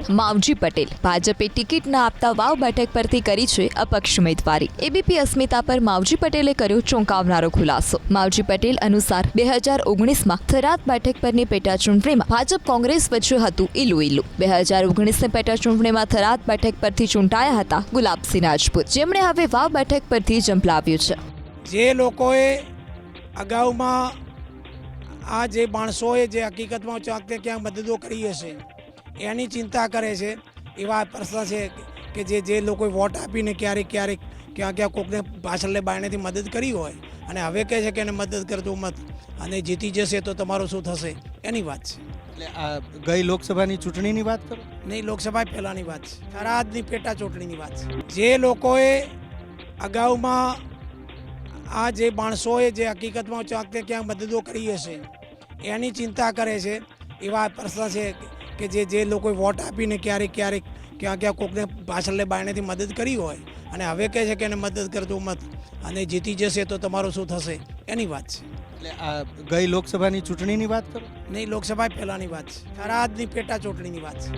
માવજી પટેલ ભાજપે ટિકિટ ન આપતા વાવ બેઠક પરથી કરી છે અપક્ષ ઉમેદવારી। એબીપી અસ્મિતા પર માવજી પટેલે કર્યો ચોંકાવનારો ખુલાસો। માવજી પટેલ અનુસાર 2019માં થરાદ બેઠક પરની પેટા ચૂંટણીમાં ભાજપ કોંગ્રેસ વચ્ચે હતું ઈલું। 2019ની પેટા ચૂંટણીમાં થરાદ બેઠક પરથી ચૂંટાયા હતા ગુલાબસિંહ રાજપૂત, જેમણે હવે વાવ બેઠક પરથી ઝંપલાવ્યું છે। જે લોકોએ અગાઉમાં આ જે માણસોએ જે હકીકતમાં ક્યાંક મદદો કરી હશે એની ચિંતા કરે છે એવા પ્રશ્ન છે કે જે લોકોએ વોટ આપીને ક્યાંક કોકને પાછળને બાયણેથી મદદ કરી હોય અને હવે કહે છે કે એને મદદ કરતો મત અને જીતી જશે તો તમારું શું થશે એની વાત છે। એટલે આ ગઈ લોકસભાની ચૂંટણીની વાત કરો? નહીં, લોકસભા પહેલાંની વાત છે, થરાદની પેટા ચૂંટણીની વાત છે। જે લોકોએ અગાઉમાં આ જે માણસોએ જે હકીકતમાં ક્યાંક મદદો કરી હશે એની ચિંતા કરે છે એવા પ્રશ્ન છે કે જે લોકોએ વોટ આપીને ક્યાંક કોકને પાછળને બાયણેથી મદદ કરી હોય અને હવે કહે છે કે એને મદદ કરતો મત અને જીતી જશે તો તમારું શું થશે એની વાત છે। એટલે આ ગઈ લોકસભાની ચૂંટણીની વાત કરો? નહીં, લોકસભા પહેલાંની વાત છે, થરાદની પેટા ચૂંટણીની વાત છે।